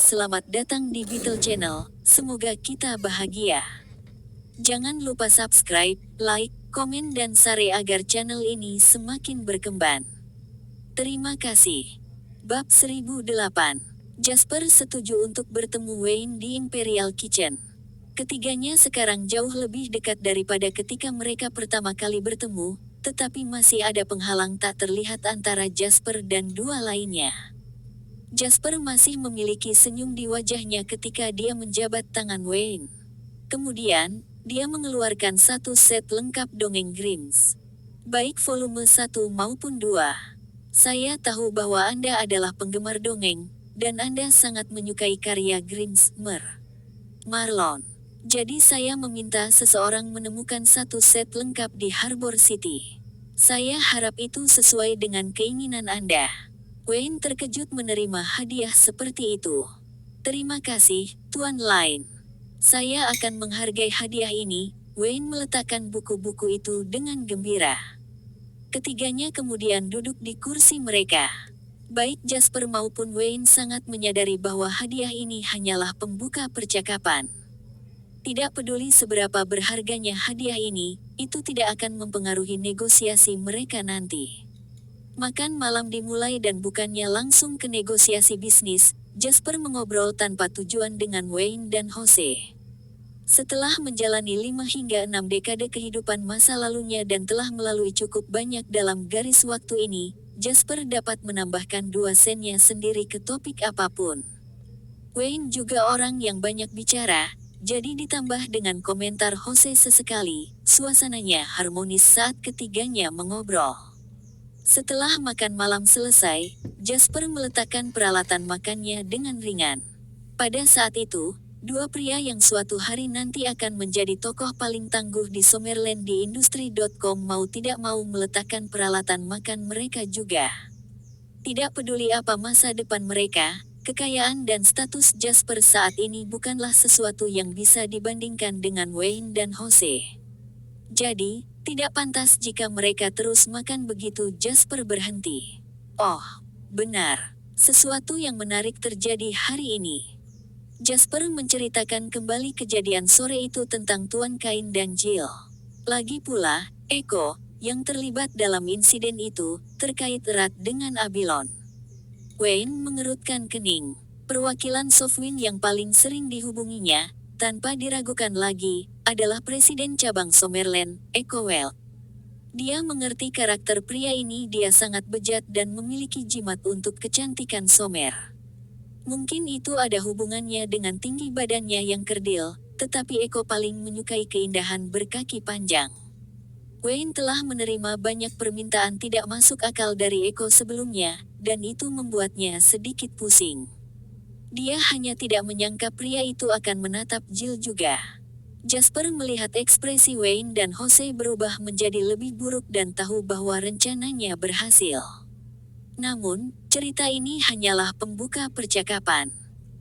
selamat datang di Beetle Channel, semoga kita bahagia. Jangan lupa subscribe, like, komen dan share agar channel ini semakin berkembang. Terima kasih. Bab 1008. Jasper setuju untuk bertemu Wayne di Imperial Kitchen. Ketiganya sekarang jauh lebih dekat daripada ketika mereka pertama kali bertemu, tetapi masih ada penghalang tak terlihat antara Jasper dan dua lainnya. Jasper masih memiliki senyum di wajahnya ketika dia menjabat tangan Wayne. Kemudian, dia mengeluarkan satu set lengkap dongeng Grimm's. Baik volume 1 maupun 2. Saya tahu bahwa Anda adalah penggemar dongeng, dan Anda sangat menyukai karya Grimm's, Marlon. Jadi saya meminta seseorang menemukan satu set lengkap di Harbor City. Saya harap itu sesuai dengan keinginan Anda. Wayne terkejut menerima hadiah seperti itu. Terima kasih, Tuan Lane. Saya akan menghargai hadiah ini. Wayne meletakkan buku-buku itu dengan gembira. Ketiganya kemudian duduk di kursi mereka. Baik Jasper maupun Wayne sangat menyadari bahwa hadiah ini hanyalah pembuka percakapan. Tidak peduli seberapa berharganya hadiah ini, itu tidak akan mempengaruhi negosiasi mereka nanti. Makan malam dimulai dan bukannya langsung ke negosiasi bisnis, Jasper mengobrol tanpa tujuan dengan Wayne dan Jose. Setelah menjalani 5 hingga 6 dekade kehidupan masa lalunya dan telah melalui cukup banyak dalam garis waktu ini, Jasper dapat menambahkan 2 sennya sendiri ke topik apapun. Wayne juga orang yang banyak bicara, jadi ditambah dengan komentar Jose sesekali, suasananya harmonis saat ketiganya mengobrol. Setelah makan malam selesai, Jasper meletakkan peralatan makannya dengan ringan. Pada saat itu, dua pria yang suatu hari nanti akan menjadi tokoh paling tangguh di Summerland di Industri.com mau tidak mau meletakkan peralatan makan mereka juga. Tidak peduli apa masa depan mereka, kekayaan dan status Jasper saat ini bukanlah sesuatu yang bisa dibandingkan dengan Wayne dan Jose. Jadi, tidak pantas jika mereka terus makan begitu. Jasper berhenti. Oh, benar. Sesuatu yang menarik terjadi hari ini. Jasper menceritakan kembali kejadian sore itu tentang Tuan Cain dan Jill. Lagi pula, Echo, yang terlibat dalam insiden itu, terkait erat dengan Abylon. Wayne mengerutkan kening. Perwakilan Softwind yang paling sering dihubunginya, tanpa diragukan lagi, adalah Presiden Cabang Summerland, Echo Well. Dia mengerti karakter pria ini. Dia sangat bejat dan memiliki jimat untuk kecantikan Summer. Mungkin itu ada hubungannya dengan tinggi badannya yang kerdil, tetapi Echo paling menyukai keindahan berkaki panjang. Wayne telah menerima banyak permintaan tidak masuk akal dari Echo sebelumnya, dan itu membuatnya sedikit pusing. Dia hanya tidak menyangka pria itu akan menatap Jill juga. Jasper melihat ekspresi Wayne dan Jose berubah menjadi lebih buruk dan tahu bahwa rencananya berhasil. Namun, cerita ini hanyalah pembuka percakapan.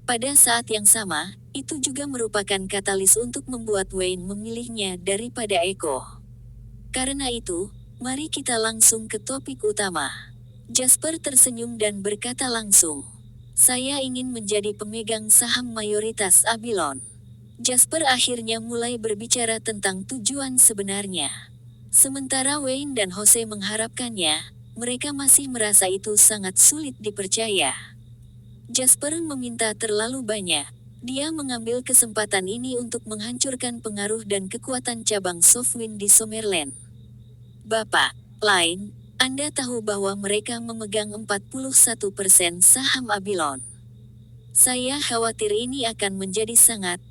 Pada saat yang sama, itu juga merupakan katalis untuk membuat Wayne memilihnya daripada Echo. Karena itu, mari kita langsung ke topik utama. Jasper tersenyum dan berkata langsung. Saya ingin menjadi pemegang saham mayoritas Abylon. Jasper akhirnya mulai berbicara tentang tujuan sebenarnya. Sementara Wayne dan Jose mengharapkannya, mereka masih merasa itu sangat sulit dipercaya. Jasper meminta terlalu banyak. Dia mengambil kesempatan ini untuk menghancurkan pengaruh dan kekuatan cabang Softwind di Summerland. Bapak Lane, Anda tahu bahwa mereka memegang 41% saham Abylon. Saya khawatir ini akan menjadi sangat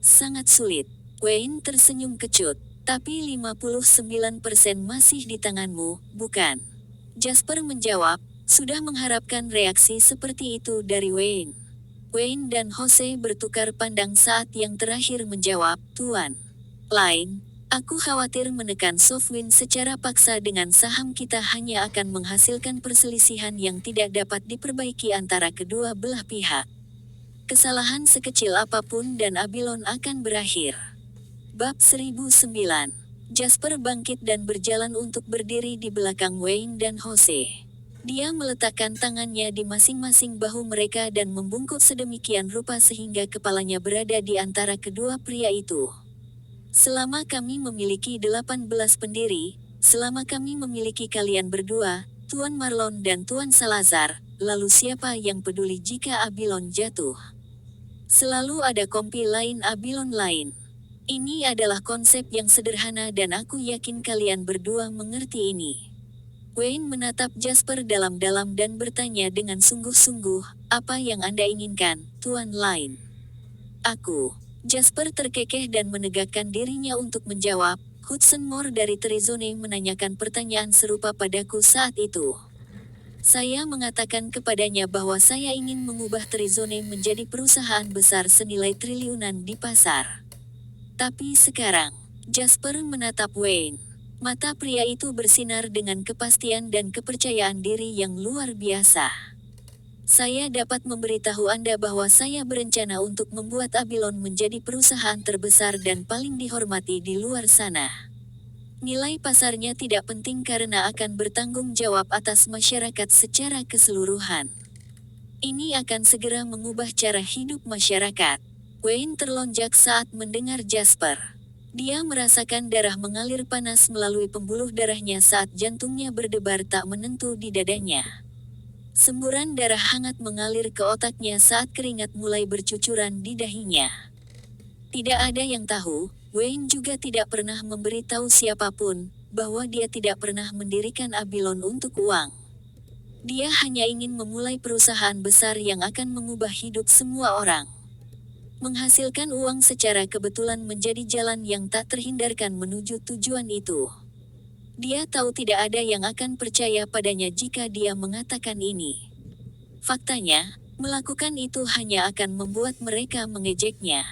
sulit. Wayne tersenyum kecut. Tapi 59% masih di tanganmu, bukan? Jasper menjawab, sudah mengharapkan reaksi seperti itu dari Wayne. Wayne dan Jose bertukar pandang saat yang terakhir menjawab, Tuan Lane, aku khawatir menekan Softwind secara paksa dengan saham kita hanya akan menghasilkan perselisihan yang tidak dapat diperbaiki antara kedua belah pihak. Kesalahan sekecil apapun dan Abylon akan berakhir. Bab 1009. Jasper bangkit dan berjalan untuk berdiri di belakang Wayne dan Jose. Dia meletakkan tangannya di masing-masing bahu mereka dan membungkuk sedemikian rupa sehingga kepalanya berada di antara kedua pria itu. Selama kami memiliki 18 pendiri, selama kami memiliki kalian berdua, Tuan Marlon dan Tuan Salazar, lalu siapa yang peduli jika Abilon jatuh? Selalu ada kompi lain Abilon lain. Ini adalah konsep yang sederhana dan aku yakin kalian berdua mengerti ini. Wayne menatap Jasper dalam-dalam dan bertanya dengan sungguh-sungguh, apa yang Anda inginkan, Tuan Lain? Aku. Jasper terkekeh dan menegakkan dirinya untuk menjawab. Hudson Moore dari Trizone menanyakan pertanyaan serupa padaku saat itu. Saya mengatakan kepadanya bahwa saya ingin mengubah Trizone menjadi perusahaan besar senilai triliunan di pasar. Tapi sekarang, Jasper menatap Wayne. Mata pria itu bersinar dengan kepastian dan kepercayaan diri yang luar biasa. Saya dapat memberitahu Anda bahwa saya berencana untuk membuat Abilon menjadi perusahaan terbesar dan paling dihormati di luar sana. Nilai pasarnya tidak penting karena akan bertanggung jawab atas masyarakat secara keseluruhan. Ini akan segera mengubah cara hidup masyarakat. Wayne terlonjak saat mendengar Jasper. Dia merasakan darah mengalir panas melalui pembuluh darahnya saat jantungnya berdebar tak menentu di dadanya. Semburan darah hangat mengalir ke otaknya saat keringat mulai bercucuran di dahinya. Tidak ada yang tahu, Wayne juga tidak pernah memberitahu siapapun, bahwa dia tidak pernah mendirikan Abilon untuk uang. Dia hanya ingin memulai perusahaan besar yang akan mengubah hidup semua orang. Menghasilkan uang secara kebetulan menjadi jalan yang tak terhindarkan menuju tujuan itu. Dia tahu tidak ada yang akan percaya padanya jika dia mengatakan ini. Faktanya, melakukan itu hanya akan membuat mereka mengejeknya.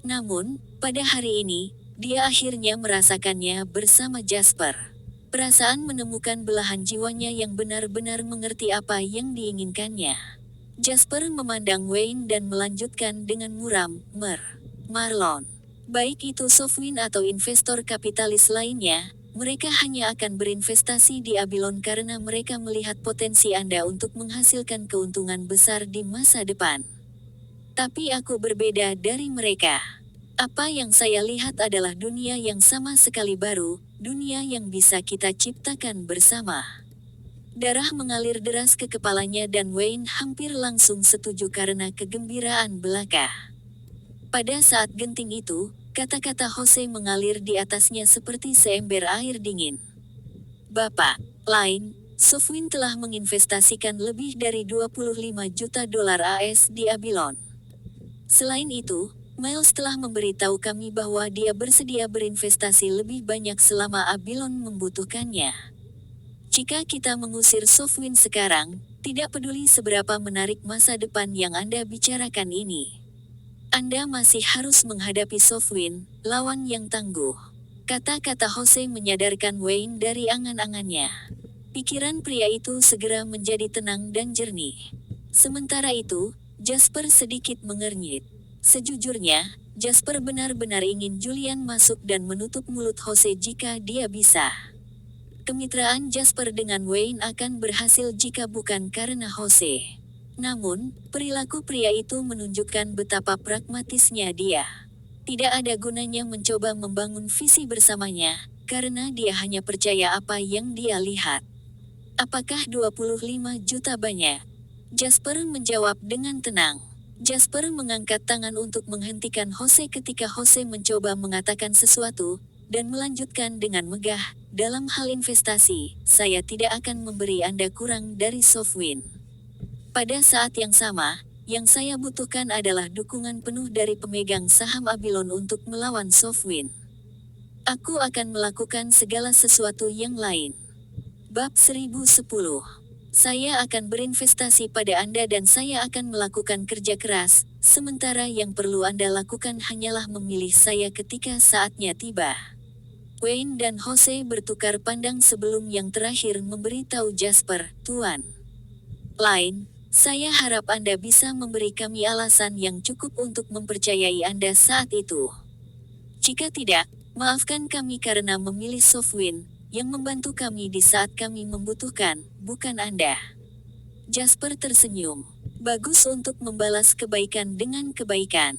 Namun, pada hari ini, dia akhirnya merasakannya bersama Jasper. Perasaan menemukan belahan jiwanya yang benar-benar mengerti apa yang diinginkannya. Jasper memandang Wayne dan melanjutkan dengan muram, Marlon. Baik itu Sofwin atau investor kapitalis lainnya, mereka hanya akan berinvestasi di Abilon karena mereka melihat potensi Anda untuk menghasilkan keuntungan besar di masa depan. Tapi aku berbeda dari mereka. Apa yang saya lihat adalah dunia yang sama sekali baru, dunia yang bisa kita ciptakan bersama. Darah mengalir deras ke kepalanya dan Wayne hampir langsung setuju karena kegembiraan belaka. Pada saat genting itu, kata-kata Jose mengalir di atasnya seperti seember air dingin. Bapak, Lain, Sofwin telah menginvestasikan lebih dari 25 juta dolar AS di Abilon. Selain itu, Miles telah memberitahu kami bahwa dia bersedia berinvestasi lebih banyak selama Abilon membutuhkannya. Jika kita mengusir Sofwin sekarang, tidak peduli seberapa menarik masa depan yang Anda bicarakan ini. Anda masih harus menghadapi Sofwin, lawan yang tangguh. Kata-kata Jose menyadarkan Wayne dari angan-angannya. Pikiran pria itu segera menjadi tenang dan jernih. Sementara itu, Jasper sedikit mengernyit. Sejujurnya, Jasper benar-benar ingin Julian masuk dan menutup mulut Jose jika dia bisa. Kemitraan Jasper dengan Wayne akan berhasil jika bukan karena Jose. Namun, perilaku pria itu menunjukkan betapa pragmatisnya dia. Tidak ada gunanya mencoba membangun visi bersamanya, karena dia hanya percaya apa yang dia lihat. Apakah 25 juta banyak? Jasper menjawab dengan tenang. Jasper mengangkat tangan untuk menghentikan Jose ketika Jose mencoba mengatakan sesuatu, dan melanjutkan dengan megah, dalam hal investasi, saya tidak akan memberi Anda kurang dari Sofwin. Pada saat yang sama, yang saya butuhkan adalah dukungan penuh dari pemegang saham Abilon untuk melawan Sofwin. Aku akan melakukan segala sesuatu yang lain. Bab 1010. Saya akan berinvestasi pada Anda dan saya akan melakukan kerja keras, sementara yang perlu Anda lakukan hanyalah memilih saya ketika saatnya tiba. Wayne dan Jose bertukar pandang sebelum yang terakhir memberitahu Jasper, Tuan Lain, saya harap Anda bisa memberi kami alasan yang cukup untuk mempercayai Anda saat itu. Jika tidak, maafkan kami karena memilih Sofwin, yang membantu kami di saat kami membutuhkan, bukan Anda. Jasper tersenyum. Bagus untuk membalas kebaikan dengan kebaikan.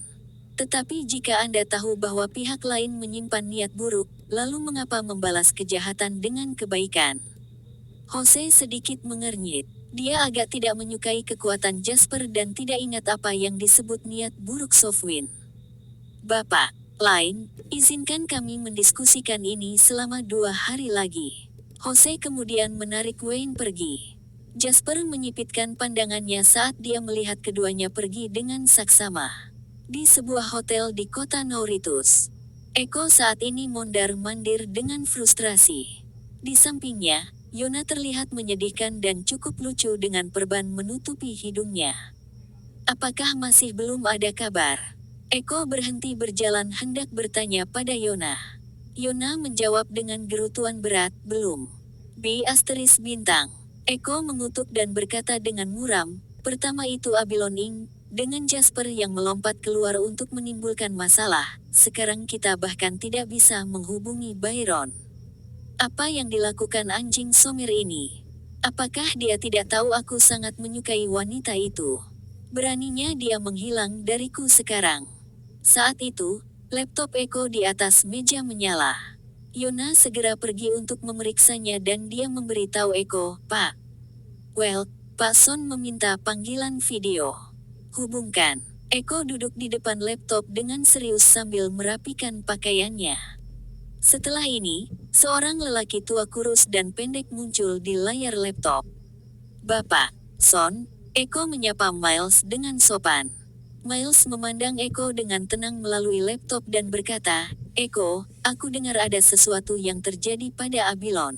Tetapi jika Anda tahu bahwa pihak lain menyimpan niat buruk, lalu mengapa membalas kejahatan dengan kebaikan? Jose sedikit mengernyit. Dia agak tidak menyukai kekuatan Jasper dan tidak ingat apa yang disebut niat buruk Sofwin. Bapak, lain, izinkan kami mendiskusikan ini selama 2 hari lagi. Jose kemudian menarik Wayne pergi. Jasper menyipitkan pandangannya saat dia melihat keduanya pergi dengan saksama. Di sebuah hotel di kota Nauritus. Eko saat ini mondar-mandir dengan frustrasi. Di sampingnya, Yona terlihat menyedihkan dan cukup lucu dengan perban menutupi hidungnya. Apakah masih belum ada kabar? Eko berhenti berjalan hendak bertanya pada Yona. Yona menjawab dengan gerutuan berat, belum. ***. Eko mengutuk dan berkata dengan muram, pertama itu Abilon Ing, dengan Jasper yang melompat keluar untuk menimbulkan masalah, sekarang kita bahkan tidak bisa menghubungi Byron. Apa yang dilakukan anjing Somir ini? Apakah dia tidak tahu aku sangat menyukai wanita itu? Beraninya dia menghilang dariku sekarang. Saat itu, laptop Eko di atas meja menyala. Yona segera pergi untuk memeriksanya dan dia memberitahu Eko, Pak. Pak Son meminta panggilan video. Hubungkan. Eko duduk di depan laptop dengan serius sambil merapikan pakaiannya. Setelah ini, seorang lelaki tua kurus dan pendek muncul di layar laptop. Bapak, Son, Eko menyapa Miles dengan sopan. Miles memandang Eko dengan tenang melalui laptop dan berkata, Eko, aku dengar ada sesuatu yang terjadi pada Abilon.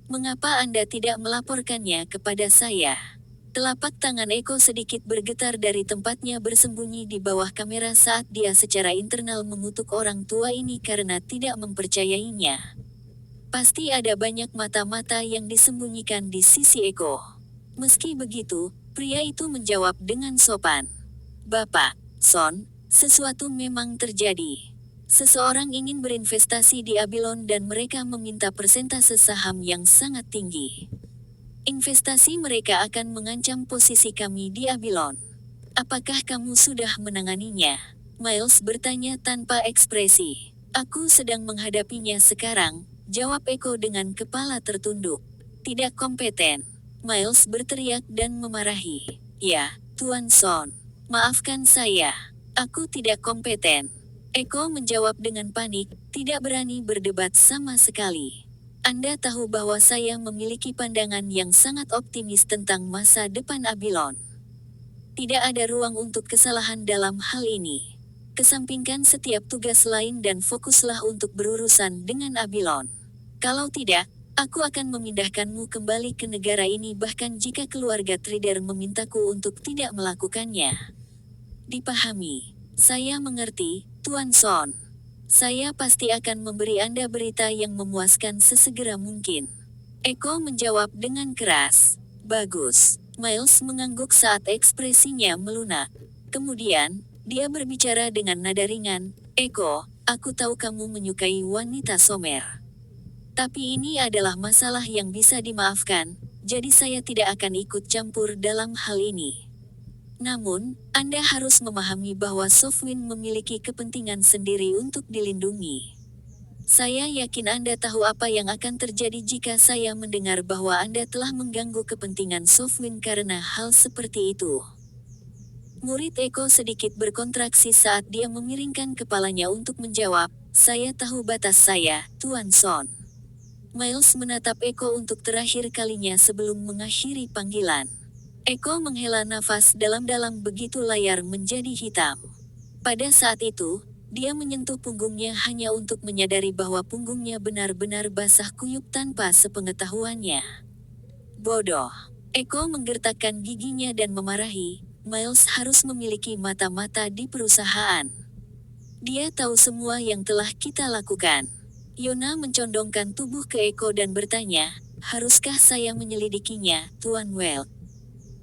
Mengapa Anda tidak melaporkannya kepada saya? Telapak tangan Eko sedikit bergetar dari tempatnya bersembunyi di bawah kamera saat dia secara internal mengutuk orang tua ini karena tidak mempercayainya. Pasti ada banyak mata-mata yang disembunyikan di sisi Eko. Meski begitu, pria itu menjawab dengan sopan. Bapak, Son, sesuatu memang terjadi. Seseorang ingin berinvestasi di Abilon dan mereka meminta persentase saham yang sangat tinggi. Investasi mereka akan mengancam posisi kami di Abilon. Apakah kamu sudah menanganinya? Miles bertanya tanpa ekspresi. Aku sedang menghadapinya sekarang, jawab Eko dengan kepala tertunduk. Tidak kompeten. Miles berteriak dan memarahi. Ya, Tuan Son. Maafkan saya. Aku tidak kompeten. Eko menjawab dengan panik, tidak berani berdebat sama sekali. Anda tahu bahwa saya memiliki pandangan yang sangat optimis tentang masa depan Abilon. Tidak ada ruang untuk kesalahan dalam hal ini. Kesampingkan setiap tugas lain dan fokuslah untuk berurusan dengan Abilon. Kalau tidak, aku akan memindahkanmu kembali ke negara ini bahkan jika keluarga Trader memintaku untuk tidak melakukannya. Dipahami. Saya mengerti, Tuan Son. Saya pasti akan memberi Anda berita yang memuaskan sesegera mungkin. Eko menjawab dengan keras. Bagus. Miles mengangguk saat ekspresinya melunak. Kemudian, dia berbicara dengan nada ringan. Eko, aku tahu kamu menyukai wanita Somer. Tapi ini adalah masalah yang bisa dimaafkan, jadi saya tidak akan ikut campur dalam hal ini. Namun, Anda harus memahami bahwa Sofwin memiliki kepentingan sendiri untuk dilindungi. Saya yakin Anda tahu apa yang akan terjadi jika saya mendengar bahwa Anda telah mengganggu kepentingan Sofwin karena hal seperti itu. Murid Eko sedikit berkontraksi saat dia memiringkan kepalanya untuk menjawab, saya tahu batas saya, Tuan Son. Miles menatap Eko untuk terakhir kalinya sebelum mengakhiri panggilan. Eko menghela nafas dalam-dalam begitu layar menjadi hitam. Pada saat itu, dia menyentuh punggungnya hanya untuk menyadari bahwa punggungnya benar-benar basah kuyup tanpa sepengetahuannya. Bodoh. Eko menggertakkan giginya dan memarahi, Miles harus memiliki mata-mata di perusahaan. Dia tahu semua yang telah kita lakukan. Yona mencondongkan tubuh ke Eko dan bertanya, haruskah saya menyelidikinya, Tuan Weld?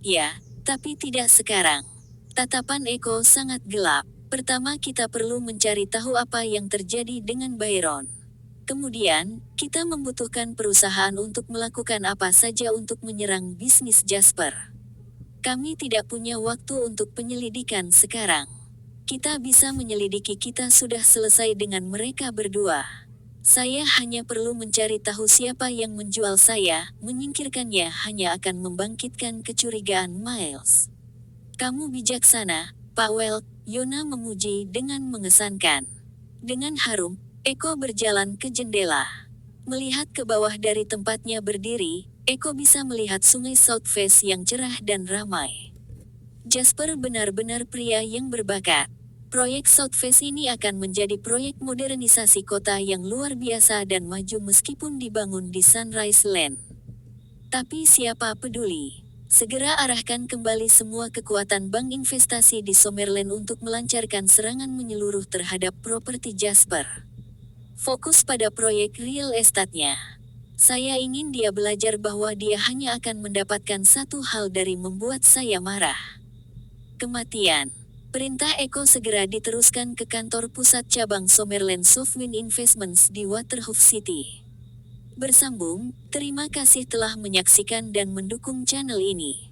Ya, tapi tidak sekarang. Tatapan Eko sangat gelap. Pertama kita perlu mencari tahu apa yang terjadi dengan Byron. Kemudian, kita membutuhkan perusahaan untuk melakukan apa saja untuk menyerang bisnis Jasper. Kami tidak punya waktu untuk penyelidikan sekarang. Kita bisa menyelidiki, kita sudah selesai dengan mereka berdua. Saya hanya perlu mencari tahu siapa yang menjual saya, menyingkirkannya hanya akan membangkitkan kecurigaan Miles. Kamu bijaksana, Powell, Yona memuji dengan mengesankan. Dengan harum, Eko berjalan ke jendela. Melihat ke bawah dari tempatnya berdiri, Eko bisa melihat sungai South Face yang cerah dan ramai. Jasper benar-benar pria yang berbakat. Proyek South Face ini akan menjadi proyek modernisasi kota yang luar biasa dan maju meskipun dibangun di Sunrise Land. Tapi siapa peduli? Segera arahkan kembali semua kekuatan bank investasi di Summerland untuk melancarkan serangan menyeluruh terhadap properti Jasper. Fokus pada proyek real estate-nya. Saya ingin dia belajar bahwa dia hanya akan mendapatkan satu hal dari membuat saya marah. Kematian. Perintah Eko segera diteruskan ke kantor pusat cabang Summerland Softwind Investments di Waterhoof City. Bersambung, terima kasih telah menyaksikan dan mendukung channel ini.